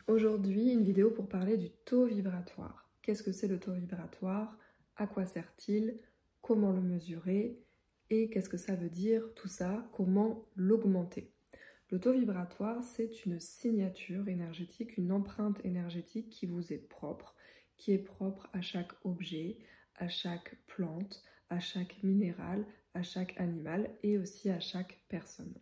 Aujourd'hui, une vidéo pour parler du taux vibratoire. Qu'est-ce que c'est le taux vibratoire? À quoi sert-il? Comment le mesurer? Et qu'est-ce que ça veut dire tout ça? Comment l'augmenter? Le taux vibratoire, c'est une signature énergétique, une empreinte énergétique qui vous est propre à chaque objet, à chaque plante, à chaque minéral, à chaque animal et aussi à chaque personne.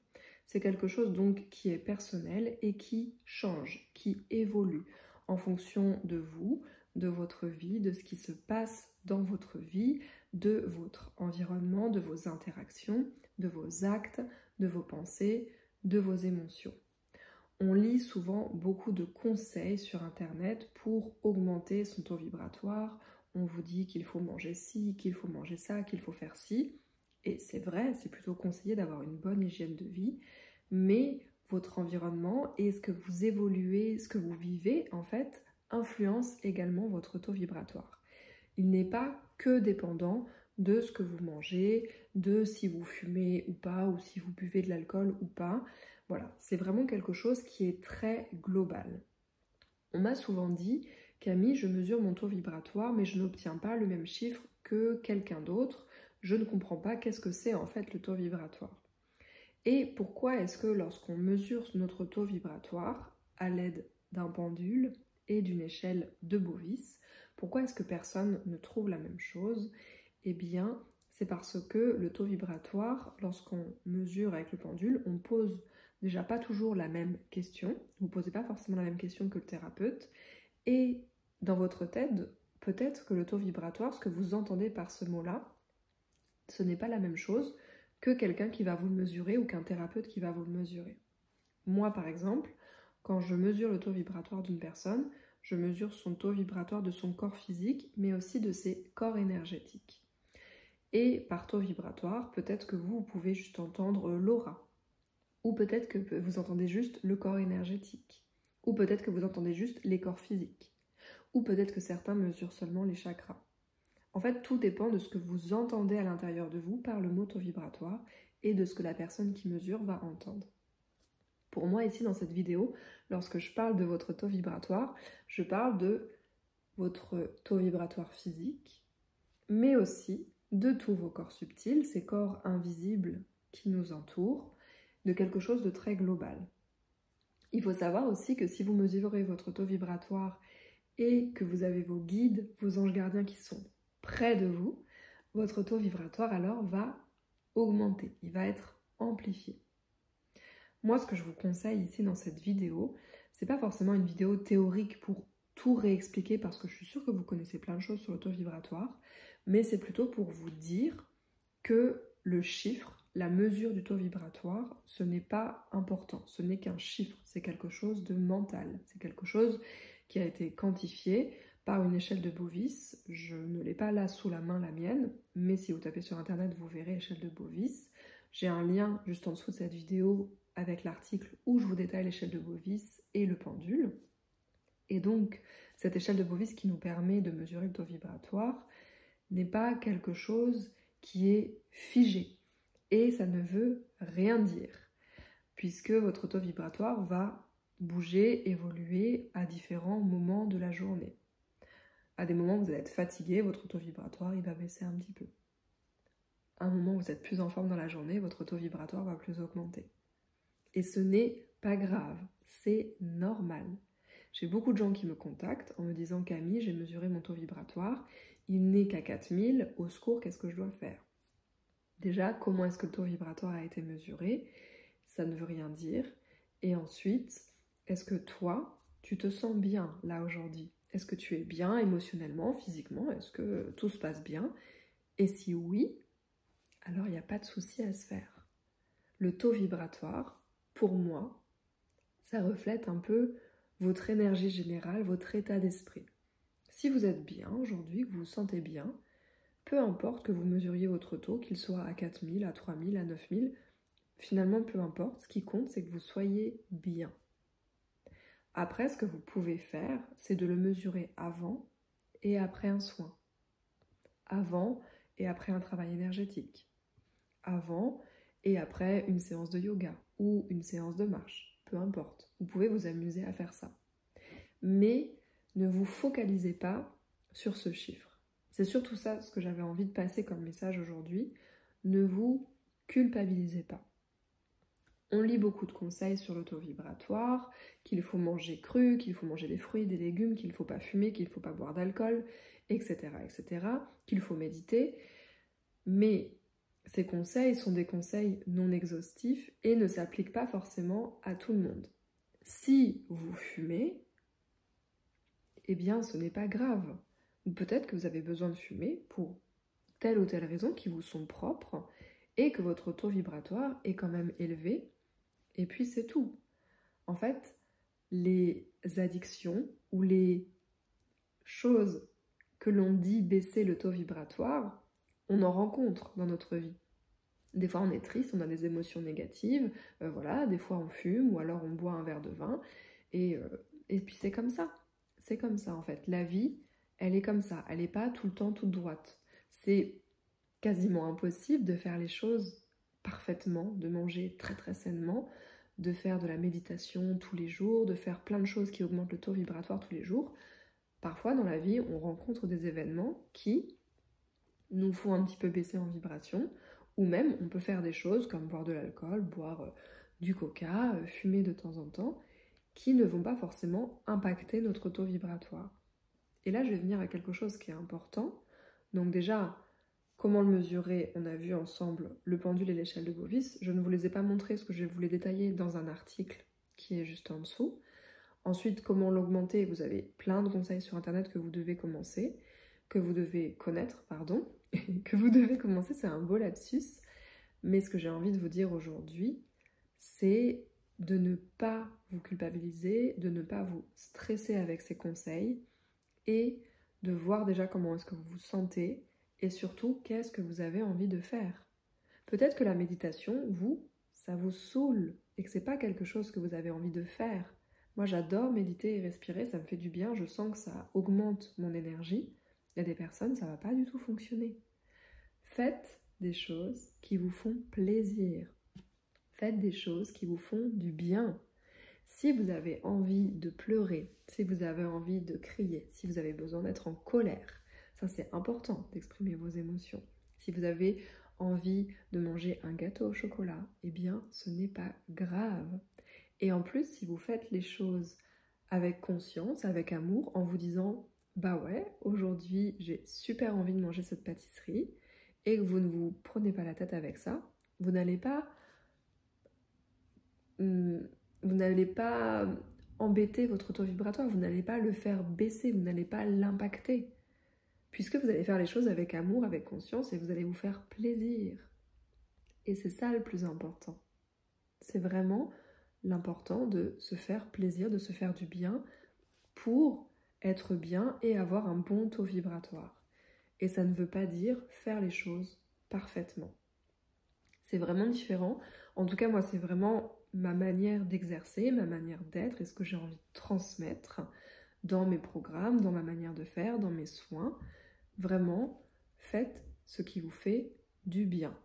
C'est quelque chose donc qui est personnel et qui change, qui évolue en fonction de vous, de votre vie, de ce qui se passe dans votre vie, de votre environnement, de vos interactions, de vos actes, de vos pensées, de vos émotions. On lit souvent beaucoup de conseils sur internet pour augmenter son taux vibratoire. On vous dit qu'il faut manger ci, qu'il faut manger ça, qu'il faut faire ci. Et c'est vrai, c'est plutôt conseillé d'avoir une bonne hygiène de vie, mais votre environnement et ce que vous évoluez, ce que vous vivez, en fait, influence également votre taux vibratoire. Il n'est pas que dépendant de ce que vous mangez, de si vous fumez ou pas, ou si vous buvez de l'alcool ou pas. Voilà, c'est vraiment quelque chose qui est très global. On m'a souvent dit, Camille, je mesure mon taux vibratoire, mais je n'obtiens pas le même chiffre que quelqu'un d'autre. Je ne comprends pas qu'est-ce que c'est en fait le taux vibratoire. Et pourquoi est-ce que lorsqu'on mesure notre taux vibratoire à l'aide d'un pendule et d'une échelle de Bovis, pourquoi est-ce que personne ne trouve la même chose? Eh bien, c'est parce que le taux vibratoire, lorsqu'on mesure avec le pendule, on pose déjà pas toujours la même question, vous ne posez pas forcément la même question que le thérapeute, et dans votre tête, peut-être que le taux vibratoire, ce que vous entendez par ce mot-là, ce n'est pas la même chose que quelqu'un qui va vous le mesurer ou qu'un thérapeute qui va vous le mesurer. Moi, par exemple, quand je mesure le taux vibratoire d'une personne, je mesure son taux vibratoire de son corps physique, mais aussi de ses corps énergétiques. Et par taux vibratoire, peut-être que vous pouvez juste entendre l'aura, ou peut-être que vous entendez juste le corps énergétique, ou peut-être que vous entendez juste les corps physiques, ou peut-être que certains mesurent seulement les chakras. En fait, tout dépend de ce que vous entendez à l'intérieur de vous par le mot taux vibratoire et de ce que la personne qui mesure va entendre. Pour moi, ici, dans cette vidéo, lorsque je parle de votre taux vibratoire, je parle de votre taux vibratoire physique, mais aussi de tous vos corps subtils, ces corps invisibles qui nous entourent, de quelque chose de très global. Il faut savoir aussi que si vous mesurez votre taux vibratoire et que vous avez vos guides, vos anges gardiens qui sont près de vous, votre taux vibratoire alors va augmenter, il va être amplifié. Moi, ce que je vous conseille ici dans cette vidéo, c'est pas forcément une vidéo théorique pour tout réexpliquer parce que je suis sûre que vous connaissez plein de choses sur le taux vibratoire, mais c'est plutôt pour vous dire que le chiffre, la mesure du taux vibratoire, ce n'est pas important, ce n'est qu'un chiffre, c'est quelque chose de mental, c'est quelque chose qui a été quantifié par une échelle de Bovis. Je ne l'ai pas là sous la main, la mienne, mais si vous tapez sur internet, vous verrez échelle de Bovis. J'ai un lien juste en dessous de cette vidéo avec l'article où je vous détaille l'échelle de Bovis et le pendule. Et donc, cette échelle de Bovis qui nous permet de mesurer le taux vibratoire n'est pas quelque chose qui est figé. Et ça ne veut rien dire, puisque votre taux vibratoire va bouger, évoluer à différents moments de la journée. À des moments où vous allez être fatigué, votre taux vibratoire il va baisser un petit peu. À un moment où vous êtes plus en forme dans la journée, votre taux vibratoire va plus augmenter. Et ce n'est pas grave, c'est normal. J'ai beaucoup de gens qui me contactent en me disant « Camille, j'ai mesuré mon taux vibratoire, il n'est qu'à 4000, au secours, qu'est-ce que je dois faire ?» Déjà, comment est-ce que le taux vibratoire a été mesuré? Ça ne veut rien dire. Et ensuite, est-ce que toi, tu te sens bien là aujourd'hui? Est-ce que tu es bien émotionnellement, physiquement? Est-ce que tout se passe bien? Et si oui, alors il n'y a pas de souci à se faire. Le taux vibratoire, pour moi, ça reflète un peu votre énergie générale, votre état d'esprit. Si vous êtes bien aujourd'hui, que vous vous sentez bien, peu importe que vous mesuriez votre taux, qu'il soit à 4000, à 3000, à 9000, finalement peu importe, ce qui compte c'est que vous soyez bien. Après, ce que vous pouvez faire, c'est de le mesurer avant et après un soin. Avant et après un travail énergétique. Avant et après une séance de yoga ou une séance de marche. Peu importe, vous pouvez vous amuser à faire ça. mais ne vous focalisez pas sur ce chiffre. C'est surtout ça ce que j'avais envie de passer comme message aujourd'hui. Ne vous culpabilisez pas. On lit beaucoup de conseils sur le taux vibratoire, qu'il faut manger cru, qu'il faut manger des fruits, des légumes, qu'il ne faut pas fumer, qu'il ne faut pas boire d'alcool, etc., etc., qu'il faut méditer. Mais ces conseils sont des conseils non exhaustifs et ne s'appliquent pas forcément à tout le monde. Si vous fumez, eh bien ce n'est pas grave. Ou peut-être que vous avez besoin de fumer pour telle ou telle raison qui vous sont propres et que votre taux vibratoire est quand même élevé. Et puis c'est tout. En fait, les addictions ou les choses que l'on dit baisser le taux vibratoire, on en rencontre dans notre vie. Des fois on est triste, on a des émotions négatives, voilà, des fois on fume ou alors on boit un verre de vin et puis c'est comme ça. C'est comme ça en fait. La vie, elle est comme ça. Elle n'est pas tout le temps toute droite. C'est quasiment impossible de faire les choses parfaitement, de manger très très sainement, de faire de la méditation tous les jours, de faire plein de choses qui augmentent le taux vibratoire tous les jours. Parfois dans la vie, on rencontre des événements qui nous font un petit peu baisser en vibration, ou même on peut faire des choses comme boire de l'alcool, boire du coca, fumer de temps en temps, qui ne vont pas forcément impacter notre taux vibratoire. Et là, je vais venir à quelque chose qui est important. Donc déjà, comment le mesurer? On a vu ensemble le pendule et l'échelle de Bovis. Je ne vous les ai pas montrés, parce que je vais vous les détailler dans un article qui est juste en dessous. Ensuite, comment l'augmenter? Vous avez plein de conseils sur Internet que vous devez commencer, que vous devez connaître, pardon, que vous devez commencer, c'est un beau lapsus. Mais ce que j'ai envie de vous dire aujourd'hui, c'est de ne pas vous culpabiliser, de ne pas vous stresser avec ces conseils et de voir déjà comment est-ce que vous vous sentez et surtout qu'est-ce que vous avez envie de faire. Peut-être que la méditation, ça vous saoule et que c'est pas quelque chose que vous avez envie de faire. Moi, j'adore méditer et respirer, ça me fait du bien, je sens que ça augmente mon énergie. Il y a des personnes, ça va pas du tout fonctionner. Faites des choses qui vous font plaisir. Faites des choses qui vous font du bien. Si vous avez envie de pleurer, si vous avez envie de crier, si vous avez besoin d'être en colère, ça c'est important d'exprimer vos émotions. Si vous avez envie de manger un gâteau au chocolat, eh bien ce n'est pas grave. Et en plus, si vous faites les choses avec conscience, avec amour, en vous disant « Bah ouais, aujourd'hui j'ai super envie de manger cette pâtisserie » et que vous ne vous prenez pas la tête avec ça, vous n'allez pas embêter votre taux vibratoire, vous n'allez pas le faire baisser, vous n'allez pas l'impacter, puisque vous allez faire les choses avec amour, avec conscience, et vous allez vous faire plaisir. Et c'est ça le plus important. C'est vraiment l'important de se faire plaisir, de se faire du bien pour être bien et avoir un bon taux vibratoire. Et ça ne veut pas dire faire les choses parfaitement. C'est vraiment différent. En tout cas, moi, c'est vraiment ma manière d'exercer, ma manière d'être et ce que j'ai envie de transmettre dans mes programmes, dans ma manière de faire, dans mes soins. Vraiment, faites ce qui vous fait du bien.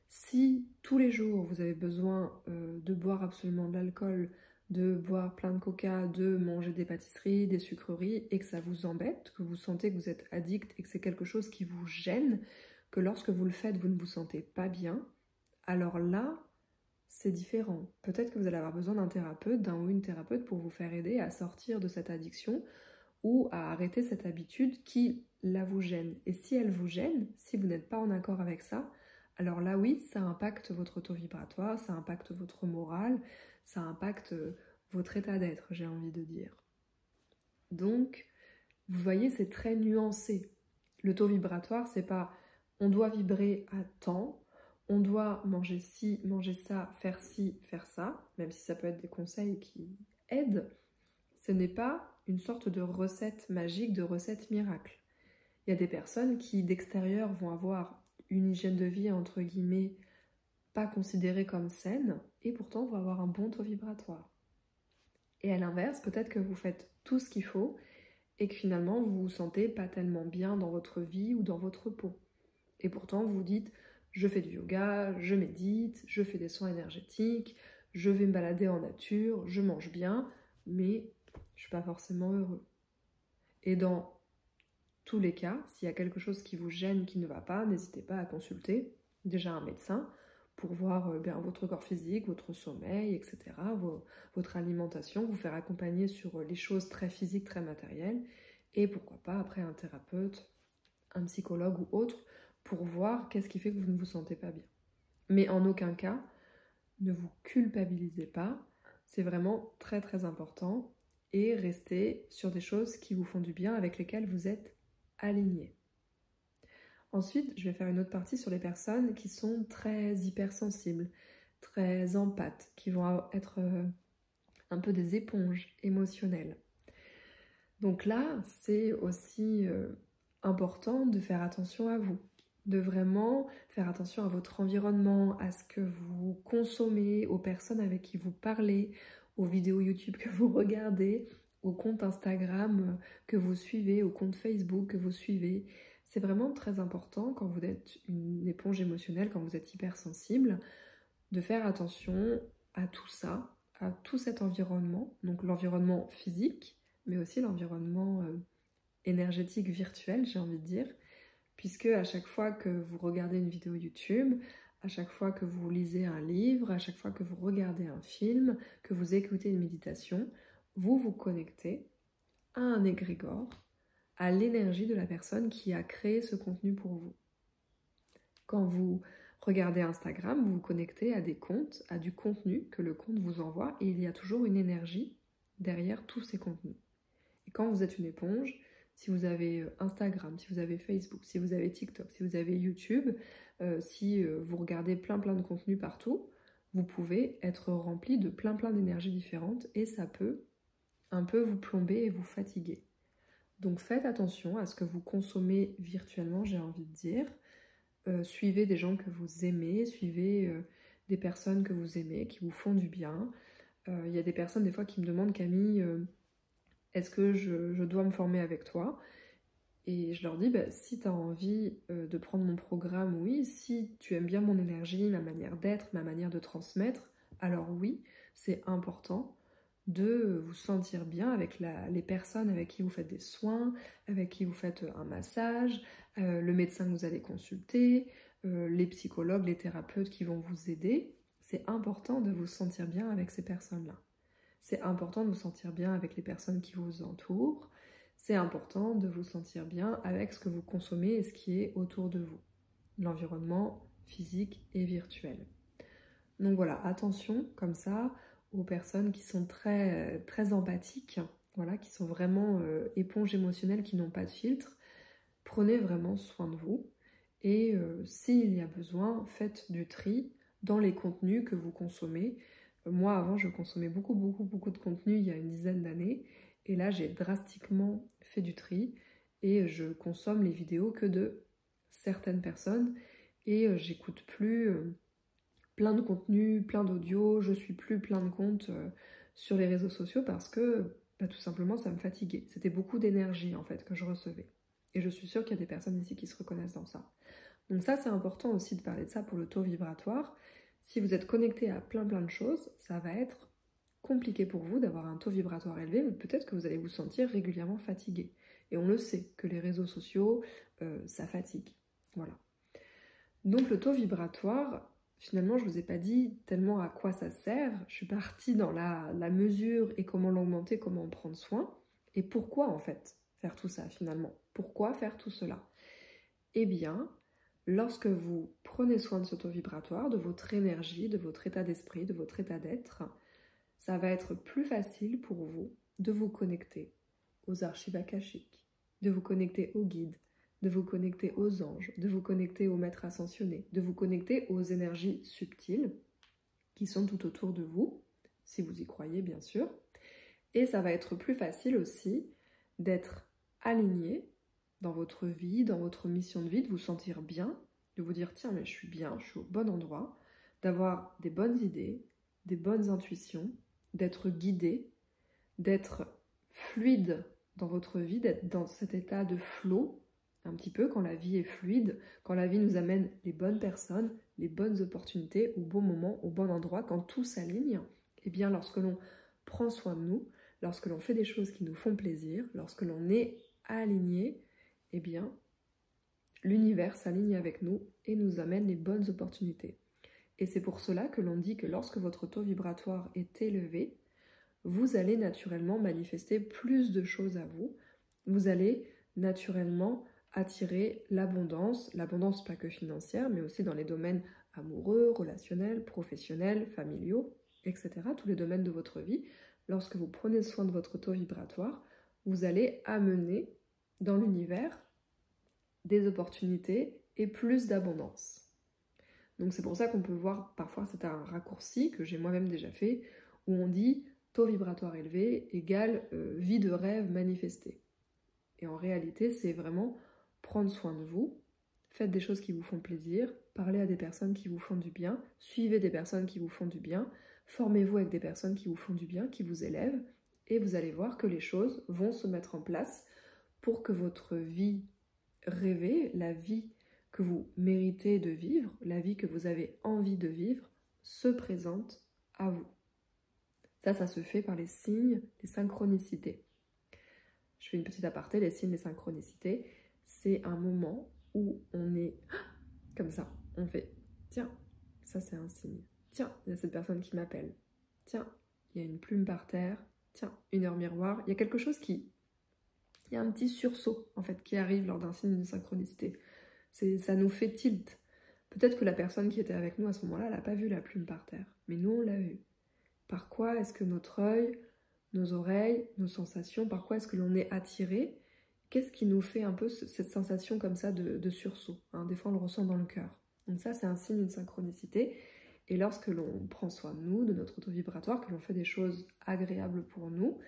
Si tous les jours vous avez besoin de boire absolument de l'alcool, de boire plein de coca, de manger des pâtisseries, des sucreries et que ça vous embête, que vous sentez que vous êtes addict et que c'est quelque chose qui vous gêne, que lorsque vous le faites vous ne vous sentez pas bien, alors là c'est différent. Peut-être que vous allez avoir besoin d'un thérapeute, d'un ou une thérapeute pour vous faire aider à sortir de cette addiction ou à arrêter cette habitude qui là vous gêne. Et si elle vous gêne, si vous n'êtes pas en accord avec ça, alors là oui, ça impacte votre taux vibratoire, ça impacte votre morale, ça impacte votre état d'être, j'ai envie de dire. Donc, vous voyez, c'est très nuancé. Le taux vibratoire, c'est pas on doit vibrer à temps, on doit manger ci, manger ça, faire ça, même si ça peut être des conseils qui aident. Ce n'est pas une sorte de recette magique, de recette miracle. Il y a des personnes qui, d'extérieur, vont avoir une hygiène de vie, entre guillemets, pas considérée comme saine, et pourtant vont avoir un bon taux vibratoire. Et à l'inverse, peut-être que vous faites tout ce qu'il faut, et que finalement, vous vous sentez pas tellement bien dans votre vie ou dans votre peau. Et pourtant, vous vous dites, je fais du yoga, je médite, je fais des soins énergétiques, je vais me balader en nature, je mange bien, mais je suis pas forcément heureux. Et dans tous les cas, s'il y a quelque chose qui vous gêne, qui ne va pas, n'hésitez pas à consulter déjà un médecin pour voir bien votre corps physique, votre sommeil, etc., votre alimentation, vous faire accompagner sur les choses très physiques, très matérielles, et pourquoi pas après un thérapeute, un psychologue ou autre, pour voir qu'est-ce qui fait que vous ne vous sentez pas bien. Mais en aucun cas, ne vous culpabilisez pas, c'est vraiment très très important, et restez sur des choses qui vous font du bien, avec lesquelles vous êtes alignés. Ensuite, je vais faire une autre partie sur les personnes qui sont très hypersensibles, très empathes, qui vont être un peu des éponges émotionnelles. Donc là, c'est aussi important de faire attention à vous, de vraiment faire attention à votre environnement, à ce que vous consommez, aux personnes avec qui vous parlez, aux vidéos YouTube que vous regardez, aux comptes Instagram que vous suivez, aux comptes Facebook que vous suivez. C'est vraiment très important quand vous êtes une éponge émotionnelle, quand vous êtes hypersensible, de faire attention à tout ça, à tout cet environnement, donc l'environnement physique, mais aussi l'environnement énergétique virtuel, j'ai envie de dire, puisque à chaque fois que vous regardez une vidéo YouTube, à chaque fois que vous lisez un livre, à chaque fois que vous regardez un film, que vous écoutez une méditation, vous vous connectez à un égrégore, à l'énergie de la personne qui a créé ce contenu pour vous. Quand vous regardez Instagram, vous vous connectez à des comptes, à du contenu que le compte vous envoie, et il y a toujours une énergie derrière tous ces contenus. Et quand vous êtes une éponge, si vous avez Instagram, si vous avez Facebook, si vous avez TikTok, si vous avez YouTube, si vous regardez plein de contenus partout, vous pouvez être rempli de plein d'énergies différentes, et ça peut un peu vous plomber et vous fatiguer. Donc faites attention à ce que vous consommez virtuellement, j'ai envie de dire. Suivez des gens que vous aimez, suivez des personnes que vous aimez, qui vous font du bien. Il y a des personnes des fois qui me demandent, Camille, est-ce que je dois me former avec toi? Et je leur dis, si tu as envie de prendre mon programme, oui. Si tu aimes bien mon énergie, ma manière d'être, ma manière de transmettre, alors oui, c'est important de vous sentir bien avec les personnes avec qui vous faites des soins, avec qui vous faites un massage, le médecin que vous allez consulter, les psychologues, les thérapeutes qui vont vous aider. C'est important de vous sentir bien avec ces personnes-là. C'est important de vous sentir bien avec les personnes qui vous entourent. C'est important de vous sentir bien avec ce que vous consommez et ce qui est autour de vous. L'environnement physique et virtuel. Donc voilà, attention comme ça aux personnes qui sont très empathiques, voilà, qui sont vraiment éponges émotionnelles, qui n'ont pas de filtre. Prenez vraiment soin de vous, et s'il y a besoin, faites du tri dans les contenus que vous consommez. Moi avant, je consommais beaucoup de contenu il y a une dizaine d'années, et là j'ai drastiquement fait du tri, et je consomme les vidéos que de certaines personnes, et j'écoute plus plein de contenus, plein d'audio, je suis plus plein de comptes sur les réseaux sociaux, parce que tout simplement ça me fatiguait. C'était beaucoup d'énergie en fait que je recevais. Et je suis sûre qu'il y a des personnes ici qui se reconnaissent dans ça. Donc ça, c'est important aussi de parler de ça pour le taux vibratoire. Si vous êtes connecté à plein de choses, ça va être compliqué pour vous d'avoir un taux vibratoire élevé, mais peut-être que vous allez vous sentir régulièrement fatigué. Et on le sait que les réseaux sociaux, ça fatigue. Voilà. Donc le taux vibratoire, finalement, je ne vous ai pas dit tellement à quoi ça sert. Je suis partie dans la mesure et comment l'augmenter, comment en prendre soin. Et pourquoi, en fait, faire tout ça, finalement? Pourquoi faire tout cela? Eh bien, lorsque vous prenez soin de ce taux vibratoire, de votre énergie, de votre état d'esprit, de votre état d'être, ça va être plus facile pour vous de vous connecter aux archives akashiques, de vous connecter aux guides, de vous connecter aux anges, de vous connecter aux maîtres ascensionnés, de vous connecter aux énergies subtiles qui sont tout autour de vous, si vous y croyez bien sûr. Et ça va être plus facile aussi d'être aligné dans votre vie, dans votre mission de vie, de vous sentir bien, de vous dire tiens mais je suis bien, je suis au bon endroit, d'avoir des bonnes idées, des bonnes intuitions, d'être guidé, d'être fluide dans votre vie, d'être dans cet état de flow, un petit peu quand la vie est fluide, quand la vie nous amène les bonnes personnes, les bonnes opportunités, au bon moment, au bon endroit, quand tout s'aligne. Et bien lorsque l'on prend soin de nous, lorsque l'on fait des choses qui nous font plaisir, lorsque l'on est aligné, eh bien, l'univers s'aligne avec nous et nous amène les bonnes opportunités. Et c'est pour cela que l'on dit que lorsque votre taux vibratoire est élevé, vous allez naturellement manifester plus de choses à vous. Vous allez naturellement attirer l'abondance pas que financière, mais aussi dans les domaines amoureux, relationnels, professionnels, familiaux, etc. Tous les domaines de votre vie. Lorsque vous prenez soin de votre taux vibratoire, vous allez amener dans l'univers des opportunités et plus d'abondance. Donc c'est pour ça qu'on peut voir, parfois c'est un raccourci que j'ai moi-même déjà fait, où on dit taux vibratoire élevé égale vie de rêve manifestée. Et en réalité, c'est vraiment prendre soin de vous, faites des choses qui vous font plaisir, parlez à des personnes qui vous font du bien, suivez des personnes qui vous font du bien, formez-vous avec des personnes qui vous font du bien, qui vous élèvent, et vous allez voir que les choses vont se mettre en place pour que votre vie rêvée, la vie que vous méritez de vivre, la vie que vous avez envie de vivre, se présente à vous. Ça se fait par les signes, les synchronicités. Je fais une petite aparté, les signes, les synchronicités, c'est un moment où on est comme ça, on fait « tiens, ça c'est un signe, tiens, il y a cette personne qui m'appelle, tiens, il y a une plume par terre, tiens, une heure miroir », il y a quelque chose qui... Il y a un petit sursaut en fait qui arrive lors d'un signe de synchronicité. Ça nous fait tilt. Peut-être que la personne qui était avec nous à ce moment-là, elle n'a pas vu la plume par terre, mais nous on l'a vue. Par quoi est-ce que notre œil, nos oreilles, nos sensations, par quoi est-ce que l'on est attiré? Qu'est-ce qui nous fait un peu cette sensation comme ça de sursaut, hein? Des fois on le ressent dans le cœur. Donc ça c'est un signe, une synchronicité. Et lorsque l'on prend soin de nous, de notre taux vibratoire, que l'on fait des choses agréables pour nous,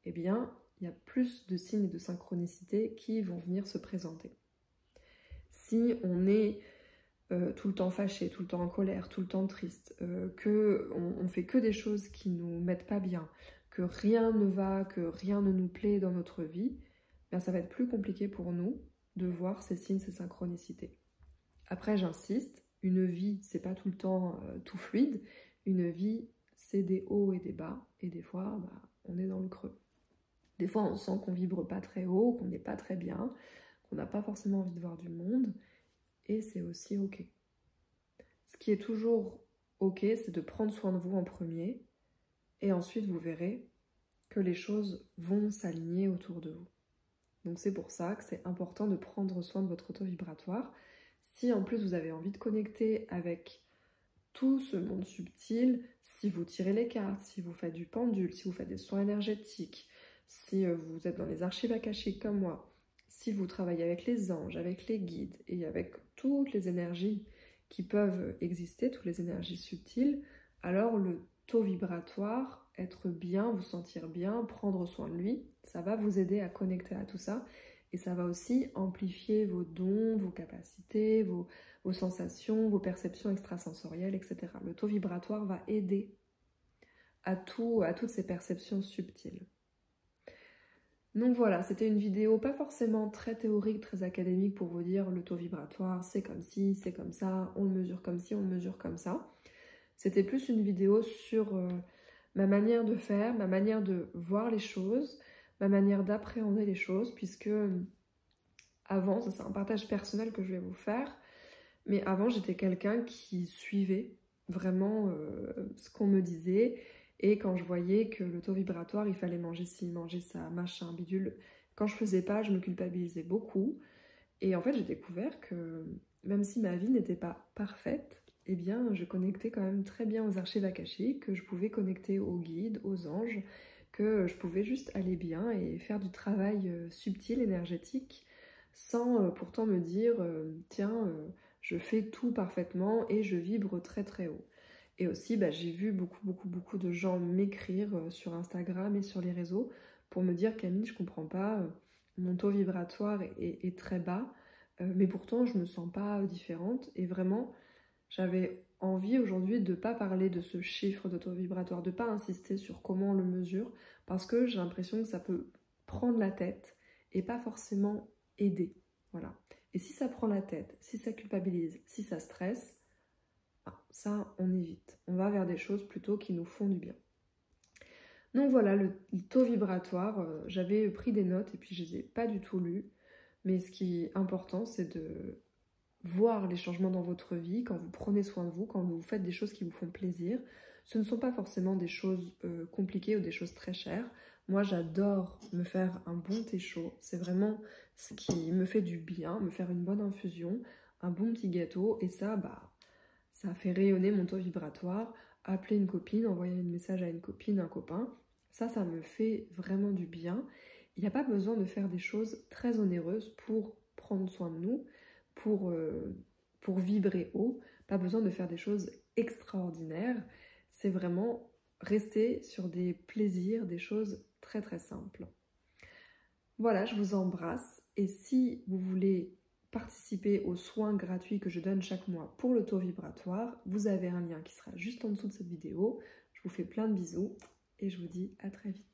eh bien il y a plus de signes de synchronicité qui vont venir se présenter. Si on est tout le temps fâché, tout le temps en colère, tout le temps triste, qu'on fait que des choses qui nous mettent pas bien, que rien ne va, que rien ne nous plaît dans notre vie, bien ça va être plus compliqué pour nous de voir ces signes, ces synchronicités. Après, j'insiste, une vie, c'est pas tout le temps tout fluide. Une vie, c'est des hauts et des bas, et des fois, on est dans le creux. Des fois, on sent qu'on vibre pas très haut, qu'on n'est pas très bien, qu'on n'a pas forcément envie de voir du monde, et c'est aussi ok. Ce qui est toujours ok, c'est de prendre soin de vous en premier, et ensuite vous verrez que les choses vont s'aligner autour de vous. Donc c'est pour ça que c'est important de prendre soin de votre taux vibratoire. Si en plus vous avez envie de connecter avec tout ce monde subtil, si vous tirez les cartes, si vous faites du pendule, si vous faites des soins énergétiques, si vous êtes dans les archives akashiques comme moi, si vous travaillez avec les anges, avec les guides et avec toutes les énergies qui peuvent exister, toutes les énergies subtiles, alors le taux vibratoire, être bien, vous sentir bien, prendre soin de lui, ça va vous aider à connecter à tout ça et ça va aussi amplifier vos dons, vos capacités, vos sensations, vos perceptions extrasensorielles, etc. Le taux vibratoire va aider à toutes ces perceptions subtiles. Donc voilà, c'était une vidéo pas forcément très théorique, très académique pour vous dire le taux vibratoire, c'est comme ci, c'est comme ça, on le mesure comme ci, on le mesure comme ça. C'était plus une vidéo sur ma manière de faire, ma manière de voir les choses, ma manière d'appréhender les choses, puisque avant, ça c'est un partage personnel que je vais vous faire, mais avant j'étais quelqu'un qui suivait vraiment ce qu'on me disait, et quand je voyais que le taux vibratoire, il fallait manger ci, manger ça, machin, bidule, quand je faisais pas, je me culpabilisais beaucoup, et en fait j'ai découvert que même si ma vie n'était pas parfaite, eh bien je connectais quand même très bien aux archives akashiques, que je pouvais connecter aux guides, aux anges, que je pouvais juste aller bien et faire du travail subtil, énergétique, sans pourtant me dire tiens, je fais tout parfaitement et je vibre très très haut. Et aussi, j'ai vu beaucoup de gens m'écrire sur Instagram et sur les réseaux pour me dire Camille, je comprends pas, mon taux vibratoire est très bas, mais pourtant je me sens pas différente. Et vraiment, j'avais envie aujourd'hui de ne pas parler de ce chiffre de taux vibratoire, de ne pas insister sur comment on le mesure, parce que j'ai l'impression que ça peut prendre la tête et pas forcément aider. Voilà. Et si ça prend la tête, si ça culpabilise, si ça stresse, ça on évite. On va vers des choses plutôt qui nous font du bien. Donc voilà, le taux vibratoire, j'avais pris des notes et puis je les ai pas du tout lues. Mais ce qui est important, c'est de voir les changements dans votre vie, quand vous prenez soin de vous, quand vous faites des choses qui vous font plaisir. Ce ne sont pas forcément des choses compliquées ou des choses très chères. Moi, j'adore me faire un bon thé chaud. C'est vraiment ce qui me fait du bien, me faire une bonne infusion, un bon petit gâteau. Et ça, ça fait rayonner mon taux vibratoire. Appeler une copine, envoyer un message à une copine, un copain. Ça me fait vraiment du bien. Il n'y a pas besoin de faire des choses très onéreuses pour prendre soin de nous, pour vibrer haut. Pas besoin de faire des choses extraordinaires. C'est vraiment rester sur des plaisirs, des choses très très simples. Voilà, je vous embrasse. Et si vous voulez participer aux soins gratuits que je donne chaque mois pour le taux vibratoire, vous avez un lien qui sera juste en dessous de cette vidéo. Je vous fais plein de bisous et je vous dis à très vite.